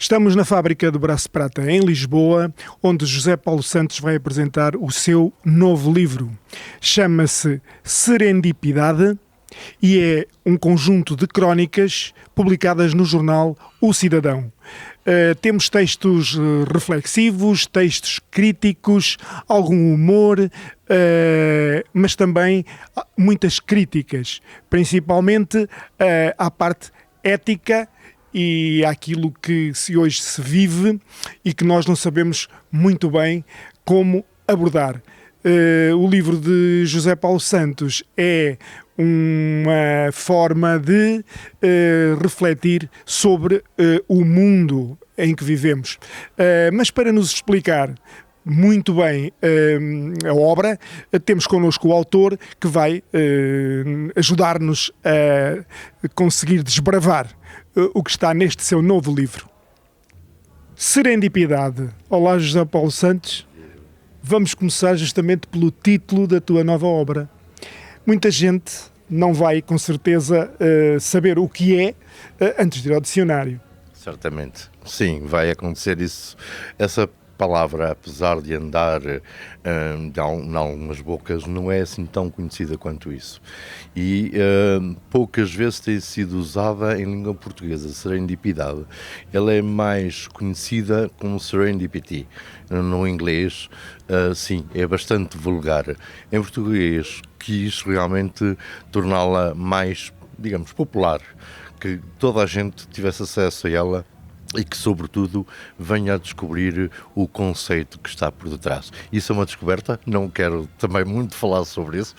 Estamos na fábrica do Braço de Prata, em Lisboa, onde José Paulo Santos vai apresentar o seu novo livro. Chama-se Serendipidade e é um conjunto de crónicas publicadas no jornal O Cidadão. Temos textos reflexivos, textos críticos, algum humor, mas também muitas críticas, principalmente à parte ética e àquilo que hoje se vive e que nós não sabemos muito bem como abordar. O livro de José Paulo Santos é uma forma de refletir sobre o mundo em que vivemos. Mas para nos explicar muito bem a obra, temos connosco o autor que vai ajudar-nos a conseguir desbravar o que está neste seu novo livro. Serendipidade. Olá, José Paulo Santos. Vamos começar justamente pelo título da tua nova obra. Muita gente não vai, com certeza, saber o que é antes de ir ao dicionário. Certamente. Sim, vai acontecer isso. Essa palavra, apesar de andar em algumas bocas, não é assim tão conhecida quanto isso. E poucas vezes tem sido usada em língua portuguesa, serendipidade. Ela é mais conhecida como serendipity. No inglês, sim, é bastante vulgar. Em português, quis realmente torná-la mais, digamos, popular, que toda a gente tivesse acesso a ela e que, sobretudo, venha a descobrir o conceito que está por detrás. Isso é uma descoberta, não quero também muito falar sobre isso.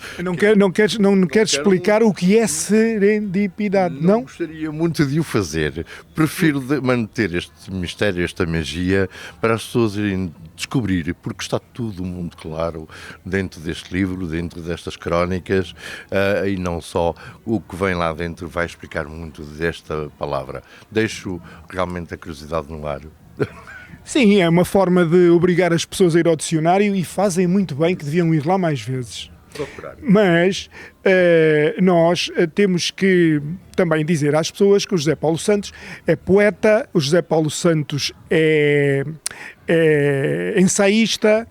Não queres explicar o que é serendipidade, não? Gostaria muito de o fazer. Prefiro manter este mistério, esta magia, para as pessoas irem descobrir, porque está tudo muito claro dentro deste livro, dentro destas crónicas, e não só. O que vem lá dentro vai explicar muito desta palavra. Deixo realmente a curiosidade no ar. Sim, é uma forma de obrigar as pessoas a ir ao dicionário e fazem muito bem, que deviam ir lá mais vezes. Procurar. Mas nós temos que também dizer às pessoas que o José Paulo Santos é poeta, o José Paulo Santos é ensaísta,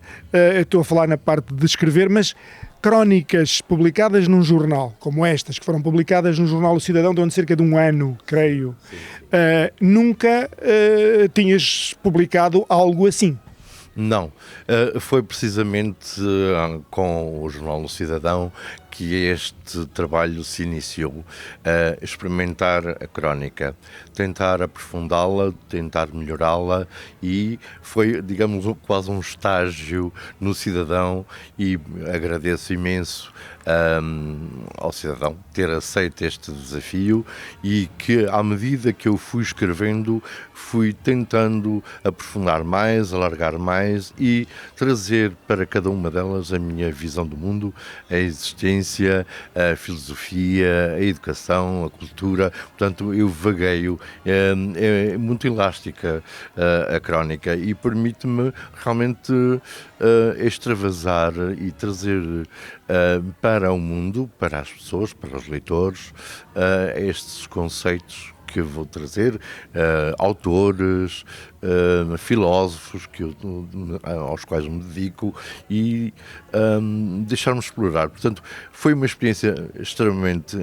estou a falar na parte de escrever, mas crónicas publicadas num jornal, como estas, que foram publicadas no jornal O Cidadão durante cerca de um ano, creio, nunca tinhas publicado algo assim. Não, foi precisamente com o jornal O Cidadão que este trabalho se iniciou, experimentar a crónica, tentar aprofundá-la, tentar melhorá-la, e foi, digamos, quase um estágio no Cidadão, e agradeço imenso ao Cidadão ter aceito este desafio, e que, à medida que eu fui escrevendo, fui tentando aprofundar mais, alargar mais e trazer para cada uma delas a minha visão do mundo, a existência, a filosofia, a educação, a cultura. Portanto, eu vagueio. É muito elástica a crónica e permite-me realmente extravasar e trazer para o mundo, para as pessoas, para os leitores, estes conceitos que eu vou trazer, autores, filósofos aos quais me dedico, e deixar-me explorar. Portanto, foi uma experiência extremamente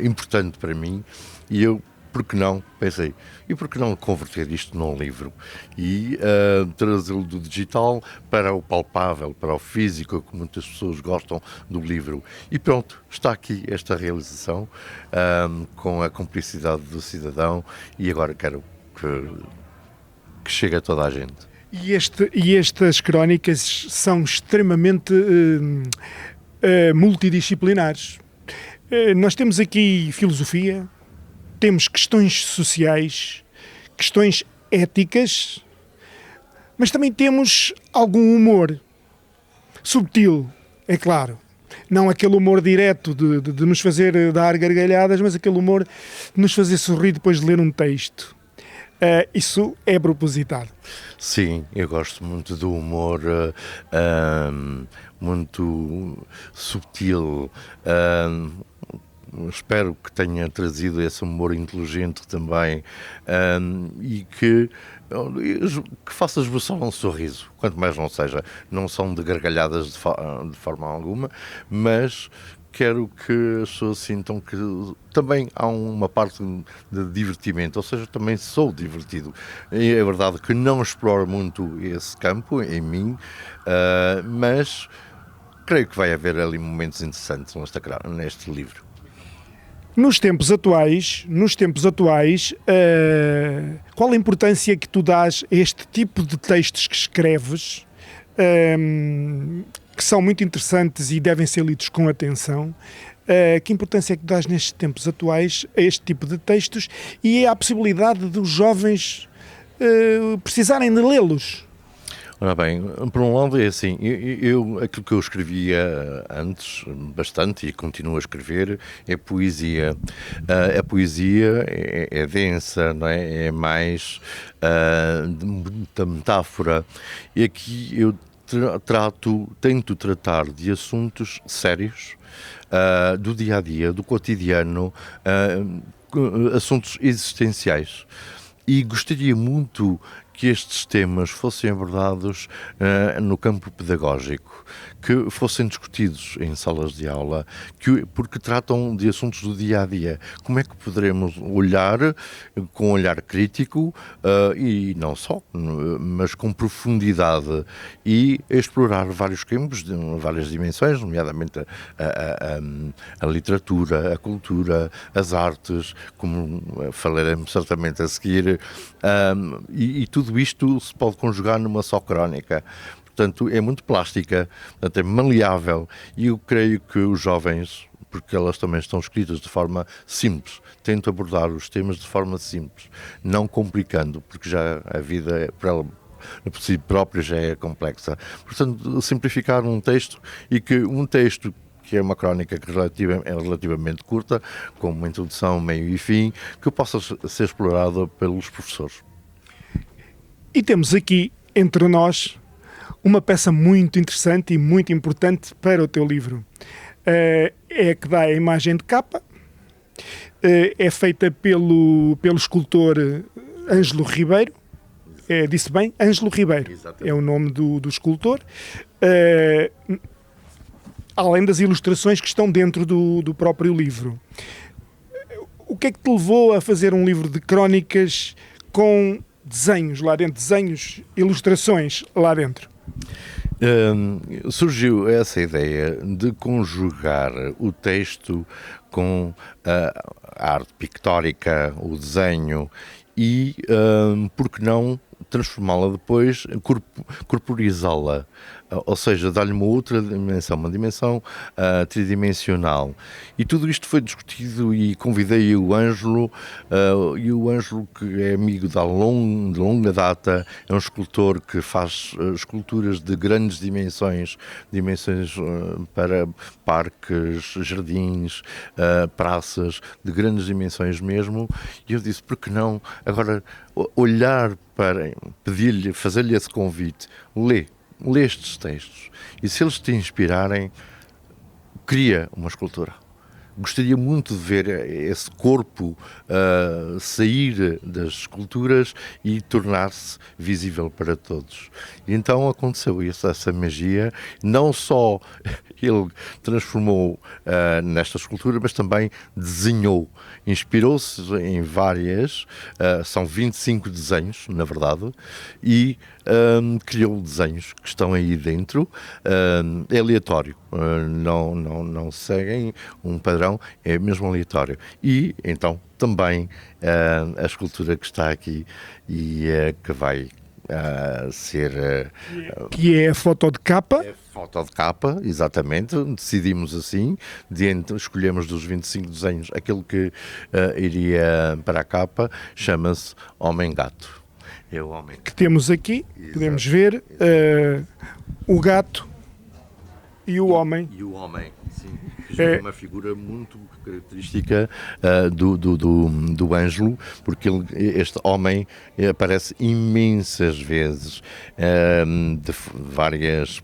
importante para mim, e eu, por que não, pensei, e por que não converter isto num livro e trazê-lo do digital para o palpável, para o físico, que muitas pessoas gostam do livro. E pronto, está aqui esta realização, com a cumplicidade do Cidadão, e agora quero que chegue a toda a gente. E estas crónicas são extremamente multidisciplinares. Nós temos aqui filosofia, temos questões sociais, questões éticas, mas também temos algum humor subtil, é claro. Não aquele humor direto de nos fazer dar gargalhadas, mas aquele humor de nos fazer sorrir depois de ler um texto. Isso é propositado. Sim, eu gosto muito do humor muito subtil, espero que tenha trazido esse humor inteligente também, e que faça esboçar um sorriso, quanto mais não seja. Não são de gargalhadas de forma alguma, mas quero que as pessoas sintam que também há uma parte de divertimento, ou seja, também sou divertido. E é verdade que não exploro muito esse campo em mim, mas creio que vai haver ali momentos interessantes neste livro. Nos tempos atuais, qual a importância que tu dás a este tipo de textos que escreves, que são muito interessantes e devem ser lidos com atenção? Que importância é que tu dás nestes tempos atuais a este tipo de textos e à possibilidade dos jovens precisarem de lê-los? Ora bem, por um lado é assim, aquilo que eu escrevia antes, bastante, e continuo a escrever, é poesia. A poesia é densa, não é? É mais de muita metáfora. E aqui eu tento tratar de assuntos sérios, do dia-a-dia, do cotidiano, assuntos existenciais. E gostaria muito que estes temas fossem abordados no campo pedagógico, que fossem discutidos em salas de aula, porque tratam de assuntos do dia-a-dia. Como é que poderemos olhar com um olhar crítico, e não só, mas com profundidade, e explorar vários campos, várias dimensões, nomeadamente a literatura, a cultura, as artes, como falaremos certamente a seguir, e tudo isto se pode conjugar numa só crónica. Portanto, é muito plástica, portanto, é maleável, e eu creio que os jovens, porque elas também estão escritas de forma simples, tento abordar os temas de forma simples, não complicando, porque já a vida por si própria já é complexa. Portanto, simplificar um texto, e que um texto que é uma crónica que é relativamente curta, com uma introdução, meio e fim, que possa ser explorada pelos professores. E temos aqui, entre nós, uma peça muito interessante e muito importante para o teu livro. É a que dá a imagem de capa, é feita pelo escultor Ângelo Ribeiro. Disse bem? Ângelo Ribeiro. Exatamente. É o nome do escultor. Além das ilustrações que estão dentro do próprio livro. O que é que te levou a fazer um livro de crónicas com desenhos lá dentro, ilustrações lá dentro? Surgiu essa ideia de conjugar o texto com a arte pictórica, o desenho, e, por que não, transformá-la depois, corporizá-la, ou seja, dar-lhe uma outra dimensão, uma dimensão tridimensional. E tudo isto foi discutido, e convidei o Ângelo, que é amigo de longa data, é um escultor que faz esculturas de grandes dimensões para parques, jardins, praças, de grandes dimensões mesmo, e eu disse, por que não agora olhar para, pedir-lhe, fazer-lhe esse convite, lê estes textos, e se eles te inspirarem, cria uma escultura. Gostaria muito de ver esse corpo sair das esculturas e tornar-se visível para todos. E então aconteceu essa magia. Não só ele transformou nesta escultura, mas também desenhou. Inspirou-se em várias, são 25 desenhos, na verdade, e criou desenhos que estão aí dentro. É aleatório, não seguem um padrão, é mesmo aleatório. E então também a escultura que está aqui, e que vai ser... que é a foto de capa. É foto de capa, exatamente. Decidimos assim, escolhemos dos 25 desenhos aquele que iria para a capa, chama-se Homem-Gato. É o homem que temos aqui. Exato. Podemos ver o gato e o homem. E o homem, sim. É uma figura muito característica do Ângelo, porque este homem aparece imensas vezes, de várias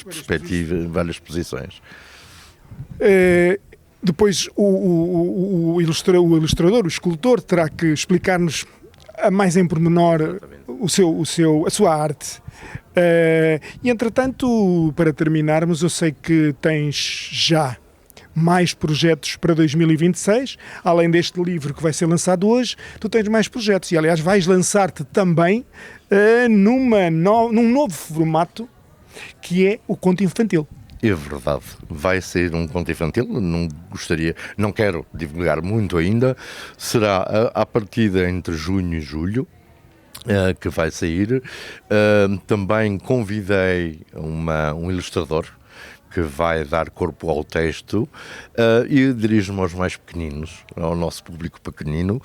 perspectivas, várias posições. Depois o ilustrador, o escultor, terá que explicar-nos mais em pormenor a sua arte. E entretanto, para terminarmos, eu sei que tens já mais projetos para 2026, além deste livro que vai ser lançado hoje, tu tens mais projetos e aliás vais lançar-te também num novo formato que é o conto infantil. É verdade, vai ser um conto infantil, não quero divulgar muito ainda, será à partida entre junho e julho, que vai sair. Também convidei um ilustrador que vai dar corpo ao texto e dirijo-me aos mais pequeninos, ao nosso público pequenino.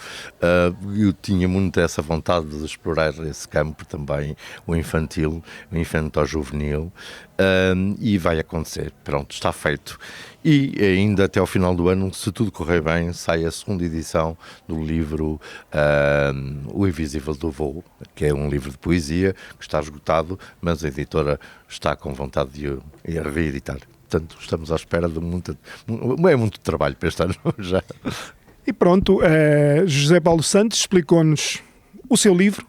Eu tinha muito essa vontade de explorar esse campo também, o infantil, o infanto-juvenil, e vai acontecer. Pronto, está feito. E ainda até ao final do ano, se tudo correr bem, sai a segunda edição do livro O Invisível do Voo, que é um livro de poesia que está esgotado, mas a editora está com vontade de o reeditar. Portanto, estamos à espera de muito trabalho para este ano já. E pronto, José Paulo Santos explicou-nos o seu livro.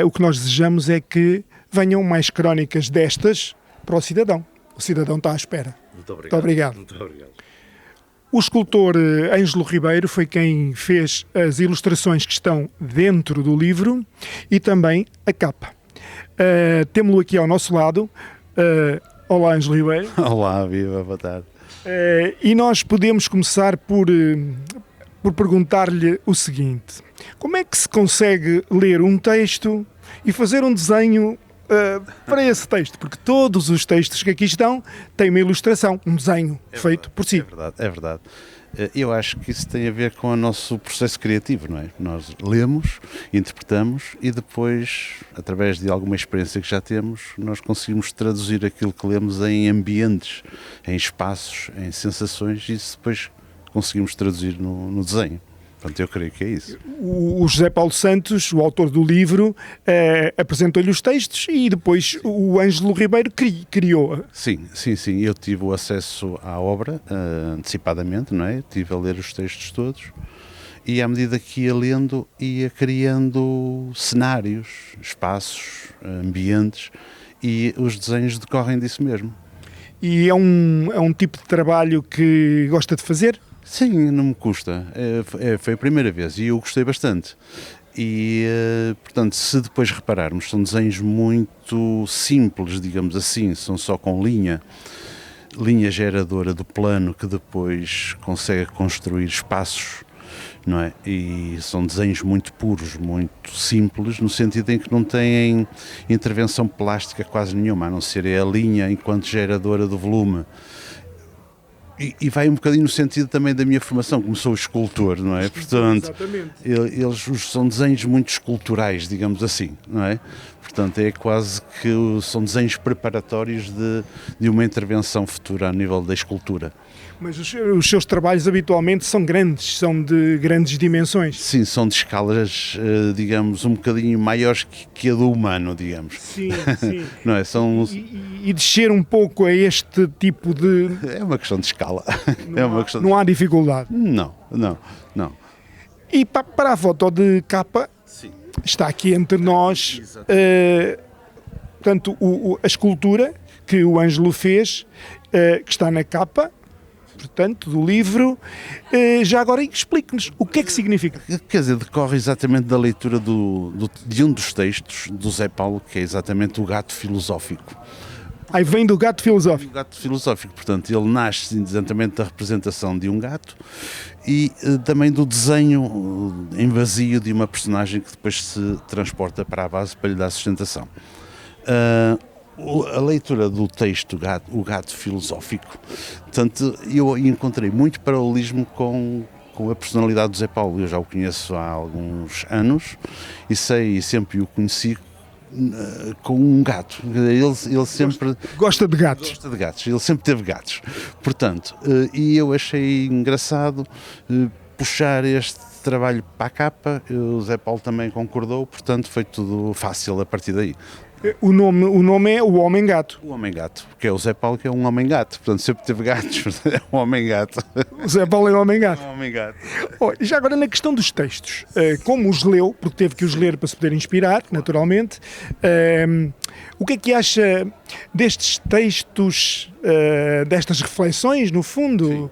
O que nós desejamos é que venham mais crónicas destas para o cidadão. O cidadão está à espera. Muito obrigado. Muito obrigado. O escultor Ângelo Ribeiro foi quem fez as ilustrações que estão dentro do livro e também a capa. Temos-lo aqui ao nosso lado. Olá, Ângelo Ribeiro. Olá, viva, boa tarde. E nós podemos começar por perguntar-lhe o seguinte: como é que se consegue ler um texto e fazer um desenho para esse texto? Porque todos os textos que aqui estão têm uma ilustração, um desenho feito por si. É verdade. Eu acho que isso tem a ver com o nosso processo criativo, não é? Nós lemos, interpretamos e depois, através de alguma experiência que já temos, nós conseguimos traduzir aquilo que lemos em ambientes, em espaços, em sensações e isso depois conseguimos traduzir no desenho. Portanto, eu creio que é isso. O José Paulo Santos, o autor do livro, apresentou-lhe os textos e depois o Ângelo Ribeiro criou. Sim. Eu tive o acesso à obra antecipadamente, não é? Estive a ler os textos todos e à medida que ia lendo, ia criando cenários, espaços, ambientes e os desenhos decorrem disso mesmo. E é um tipo de trabalho que gosta de fazer? Sim, não me custa. Foi a primeira vez e eu gostei bastante. E, portanto, se depois repararmos, são desenhos muito simples, digamos assim, são só com linha geradora do plano que depois consegue construir espaços, não é? E são desenhos muito puros, muito simples, no sentido em que não têm intervenção plástica quase nenhuma, a não ser a linha enquanto geradora do volume. E vai um bocadinho no sentido também da minha formação, como sou escultor, não é? Portanto, eles são desenhos muito esculturais, digamos assim, não é? Portanto, é quase que são desenhos preparatórios de uma intervenção futura a nível da escultura. Mas os seus trabalhos habitualmente são grandes, são de grandes dimensões. Sim, são de escalas, digamos, um bocadinho maiores que a do humano, digamos. Sim. Não é? E descer um pouco a este tipo de... É uma questão de escala. Não há dificuldade. Não. E para a foto de capa, Sim. Está aqui entre nós, portanto, a escultura que o Ângelo fez, que está na capa, portanto, do livro. Já agora explique-nos o que é que significa. Quer dizer, decorre exatamente da leitura de um dos textos do Zé Paulo, que é exatamente o Gato Filosófico. Aí vem do gato filosófico. O gato filosófico, portanto, ele nasce exatamente da representação de um gato e também do desenho em vazio de uma personagem que depois se transporta para a base para lhe dar sustentação. A leitura do texto, o gato filosófico, portanto, eu encontrei muito paralelismo com a personalidade do Zé Paulo. Eu já o conheço há alguns anos e sempre o conheci com um gato. Ele sempre gosta de gatos. Gosta de gatos. Ele sempre teve gatos. Portanto, e eu achei engraçado puxar este trabalho para a capa. O Zé Paulo também concordou, portanto foi tudo fácil a partir daí. O nome é O Homem-Gato. O Homem-Gato, porque é o Zé Paulo que é um homem-gato, portanto sempre teve gatos, é um homem-gato. O Zé Paulo é o Homem-Gato. Um homem-gato. Oh, já agora na questão dos textos, como os leu, porque teve que os ler para se poder inspirar, naturalmente, o que é que acha destes textos, destas reflexões, no fundo,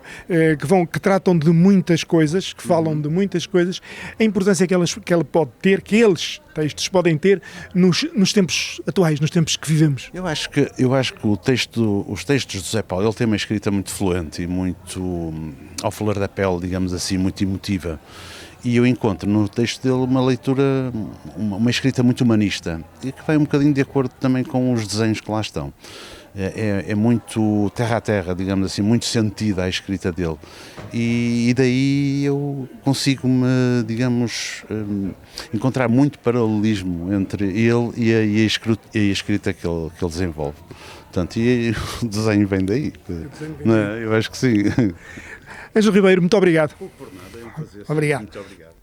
que tratam de muitas coisas, que falam de muitas coisas, a importância que ela pode ter, que eles, textos, podem ter nos tempos atuais, nos tempos que vivemos? Eu acho que os textos do Zé Paulo, ele tem uma escrita muito fluente e muito ao flor da pele, digamos assim, muito emotiva. E eu encontro no texto dele uma leitura, uma escrita muito humanista e que vai um bocadinho de acordo também com os desenhos que lá estão. É muito terra a terra, digamos assim, muito sentida a escrita dele. E daí eu consigo-me, digamos, encontrar muito paralelismo entre ele e a escrita que ele desenvolve. Portanto, e o desenho vem daí. Não é? Eu acho que sim. Ângelo Ribeiro, muito obrigado. Por nada, é um prazer. Obrigado. Muito obrigado.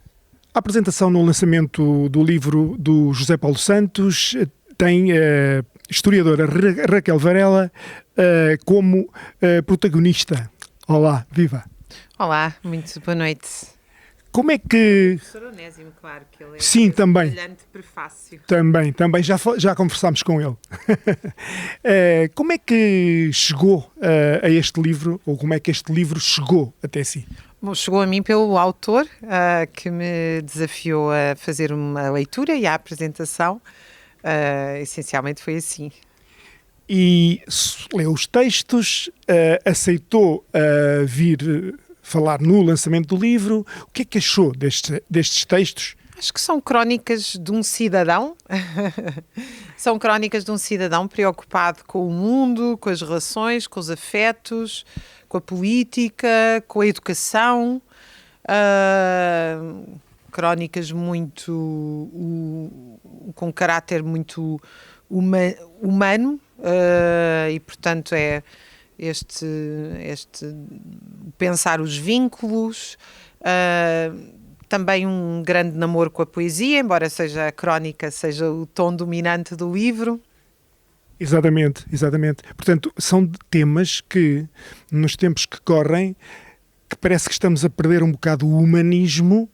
A apresentação no lançamento do livro do José Paulo Santos tem a historiadora Raquel Varela como protagonista. Olá, viva! Olá, muito boa noite. Como é que... Professor Onésimo, claro que ele é Sim, também. brilhante prefácio. Também, já conversámos com ele. Como é que chegou a este livro, ou como é que este livro chegou até si? Bom, chegou a mim pelo autor, que me desafiou a fazer uma leitura e a apresentação. Essencialmente foi assim. E leu os textos, aceitou vir falar no lançamento do livro. O que é que achou destes textos? Acho que são crónicas de um cidadão. São crónicas de um cidadão preocupado com o mundo, com as relações, com os afetos, com a política, com a educação. Crónicas muito... com caráter muito humano. E, portanto, é este pensar os vínculos, também um grande namoro com a poesia, embora seja a crónica, seja o tom dominante do livro. Exatamente. Portanto, são temas que, nos tempos que correm, que parece que estamos a perder um bocado o humanismo.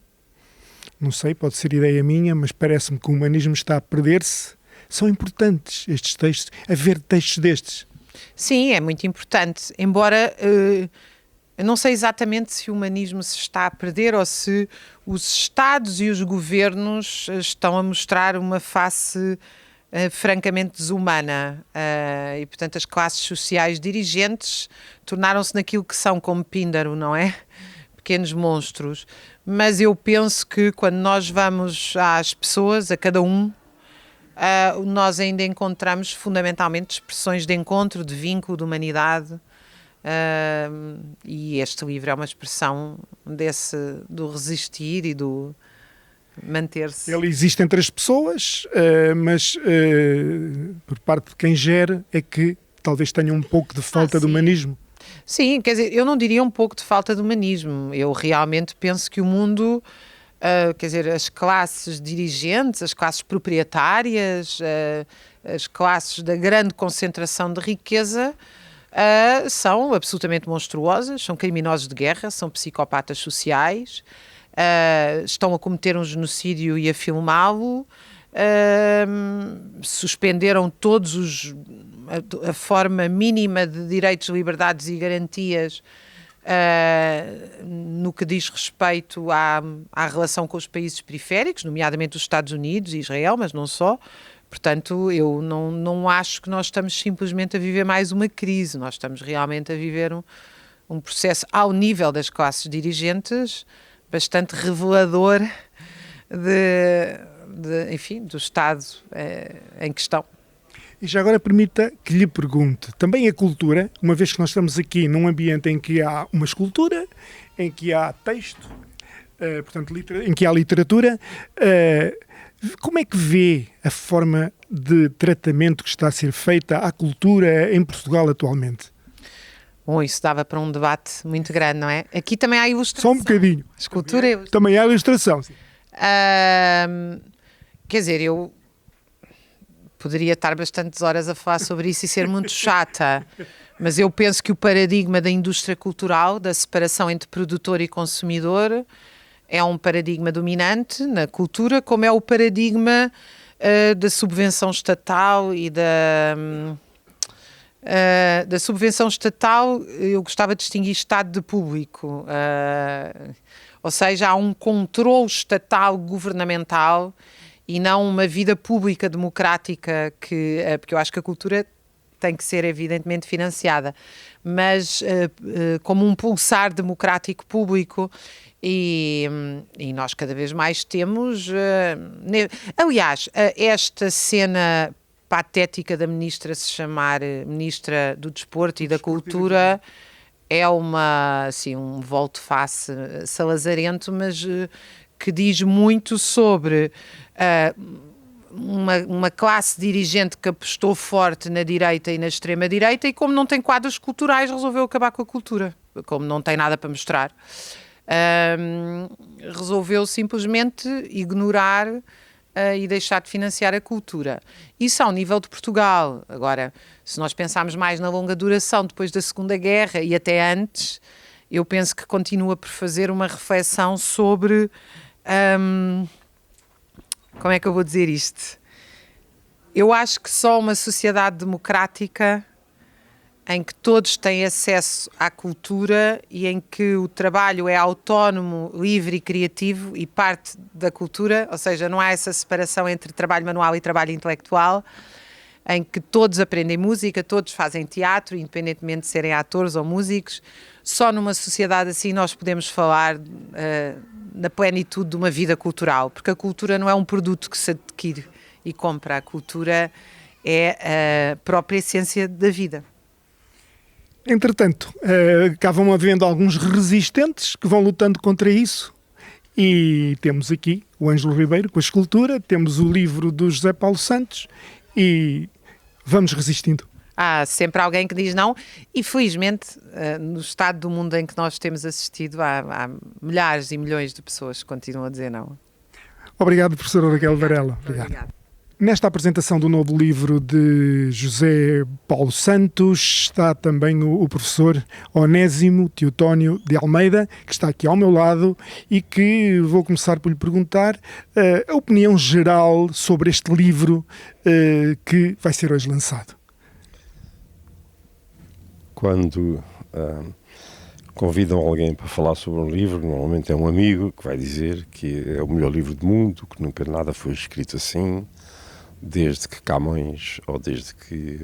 Não sei, pode ser ideia minha, mas parece-me que o humanismo está a perder-se. São importantes estes textos, haver textos destes. Sim, é muito importante, embora eu não sei exatamente se o humanismo se está a perder ou se os Estados e os governos estão a mostrar uma face francamente desumana e, portanto, as classes sociais dirigentes tornaram-se naquilo que são como Píndaro, não é? Pequenos monstros. Mas eu penso que quando nós vamos às pessoas, a cada um, nós ainda encontramos fundamentalmente expressões de encontro, de vínculo, de humanidade, e este livro é uma expressão do resistir e do manter-se. Ele existe entre as pessoas, mas por parte de quem gera é que talvez tenha um pouco de falta de humanismo. Sim, quer dizer, eu não diria um pouco de falta de humanismo. Eu realmente penso que o mundo... quer dizer, as classes dirigentes, as classes proprietárias, as classes da grande concentração de riqueza são absolutamente monstruosas, são criminosos de guerra, são psicopatas sociais, estão a cometer um genocídio e a filmá-lo, suspenderam a forma mínima de direitos, liberdades e garantias no que diz respeito à relação com os países periféricos, nomeadamente os Estados Unidos e Israel, mas não só. Portanto, eu não acho que nós estamos simplesmente a viver mais uma crise, nós estamos realmente a viver um processo ao nível das classes dirigentes bastante revelador enfim, do Estado em questão. E já agora permita que lhe pergunte, também a cultura, uma vez que nós estamos aqui num ambiente em que há uma escultura, em que há texto, portanto, em que há literatura, como é que vê a forma de tratamento que está a ser feita à cultura em Portugal atualmente? Bom, isso dava para um debate muito grande, não é? Aqui também há ilustração. Só um bocadinho. Escultura e ilustração. Também há ilustração. Sim. Quer dizer, eu... poderia estar bastantes horas a falar sobre isso e ser muito chata, mas eu penso que o paradigma da indústria cultural, da separação entre produtor e consumidor, é um paradigma dominante na cultura, como é o paradigma da subvenção estatal e da subvenção estatal. Eu gostava de distinguir Estado de público, ou seja, há um controle estatal governamental e não uma vida pública democrática, porque eu acho que a cultura tem que ser evidentemente financiada, mas como um pulsar democrático público. E nós cada vez mais temos... aliás, esta cena patética da ministra se chamar Ministra do Desporto e da Cultura é assim, um volte-face salazarento, mas que diz muito sobre uma classe dirigente que apostou forte na direita e na extrema-direita, e como não tem quadros culturais, resolveu acabar com a cultura. Como não tem nada para mostrar, resolveu simplesmente ignorar e deixar de financiar a cultura. Isso ao nível de Portugal. Agora, se nós pensarmos mais na longa duração, depois da Segunda Guerra e até antes, eu penso que continua por fazer uma reflexão sobre... como é que eu vou dizer isto? Eu acho que só uma sociedade democrática em que todos têm acesso à cultura e em que o trabalho é autónomo, livre e criativo e parte da cultura, ou seja, não há essa separação entre trabalho manual e trabalho intelectual, em que todos aprendem música, todos fazem teatro, independentemente de serem atores ou músicos. Só numa sociedade assim nós podemos falar na plenitude de uma vida cultural, porque a cultura não é um produto que se adquire e compra, a cultura é a própria essência da vida. Entretanto, cá vão havendo alguns resistentes que vão lutando contra isso, e temos aqui o Ângelo Ribeiro com a escultura, temos o livro do José Paulo Santos e vamos resistindo. Há sempre alguém que diz não, e felizmente no estado do mundo em que nós temos assistido há milhares e milhões de pessoas que continuam a dizer não. Obrigado, professora Raquel Varela. Obrigado. Nesta apresentação do novo livro de José Paulo Santos está também o professor Onésimo Teotónio de Almeida, que está aqui ao meu lado e que vou começar por lhe perguntar a opinião geral sobre este livro que vai ser hoje lançado. Quando convidam alguém para falar sobre um livro, normalmente é um amigo que vai dizer que é o melhor livro do mundo, que nunca nada foi escrito assim, desde que Camões ou desde que,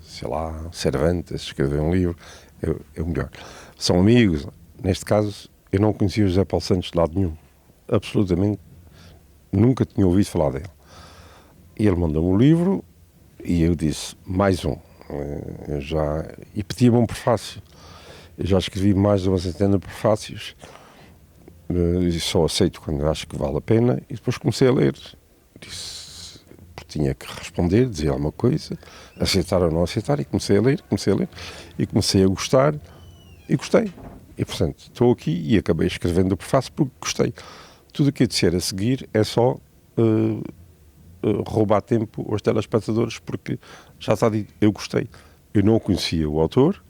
sei lá, Cervantes escreveu um livro, é o melhor. São amigos. Neste caso, eu não conhecia o José Paulo Santos de lado nenhum. Absolutamente nunca tinha ouvido falar dele. E ele mandou-me um livro e eu disse, mais um. E pedia-me um prefácio. Eu já escrevi mais de uma centena de prefácios e só aceito quando acho que vale a pena, e depois comecei a ler. Disse, porque tinha que responder, dizer alguma coisa, aceitar ou não aceitar, e comecei a ler e comecei a gostar e gostei. E portanto estou aqui e acabei escrevendo o prefácio porque gostei. Tudo o que eu disser a seguir é só roubar tempo aos telespectadores, porque já está dito, eu gostei. Eu não conhecia o autor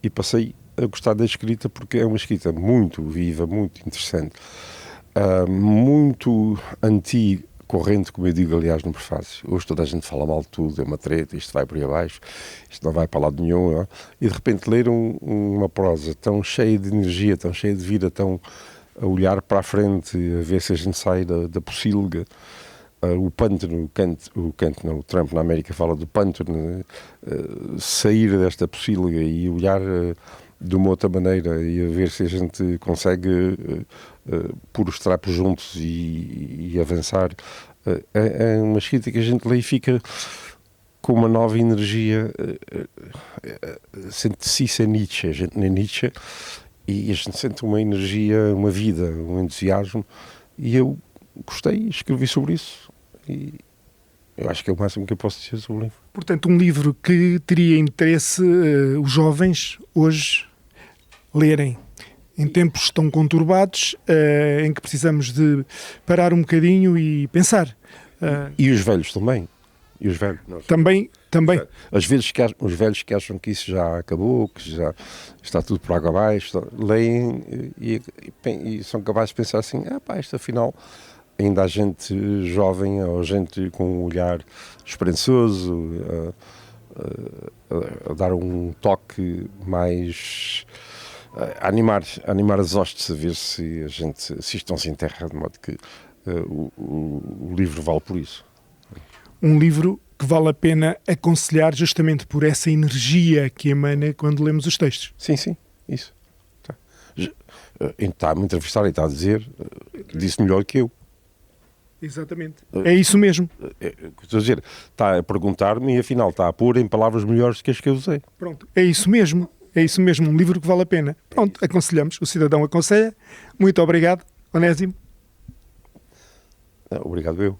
e passei a gostar da escrita, porque é uma escrita muito viva, muito interessante, muito anti-corrente, como eu digo aliás no prefácio. Hoje toda a gente fala mal de tudo, é uma treta, isto vai por aí abaixo, isto não vai para lado nenhum, não é? E de repente ler uma prosa tão cheia de energia, tão cheia de vida, tão a olhar para a frente, a ver se a gente sai da pocilga. O pântano, o Trump na América fala do pântano, sair desta pocilga e olhar de uma outra maneira e a ver se a gente consegue pôr os trapos juntos e avançar. É uma escrita que a gente lê e fica com uma nova energia. Sente-se a Nietzsche, a gente lê Nietzsche e a gente sente uma energia, uma vida, um entusiasmo, e eu gostei, escrevi sobre isso e eu acho que é o máximo que eu posso dizer sobre o livro. Portanto, um livro que teria interesse os jovens hoje lerem em tempos tão conturbados, em que precisamos de parar um bocadinho e pensar. E os velhos também, E os velhos? Também. Às vezes os velhos que acham que isso já acabou, que já está tudo por água abaixo, leem e são capazes de pensar assim, isto afinal ainda há gente jovem ou gente com um olhar esperançoso a dar um toque mais a animar as hostes, a ver se isto não se enterra, de modo que o livro vale por isso. Um livro que vale a pena aconselhar justamente por essa energia que emana quando lemos os textos. Sim, isso. Está-me a entrevistar e está a dizer, disse melhor que eu. Exatamente. É isso mesmo. Estou a dizer, está a perguntar-me e afinal está a pôr em palavras melhores que as que eu usei. Pronto, é isso mesmo. É isso mesmo, um livro que vale a pena. Pronto, aconselhamos, o cidadão aconselha. Muito obrigado, Onésimo. Obrigado eu.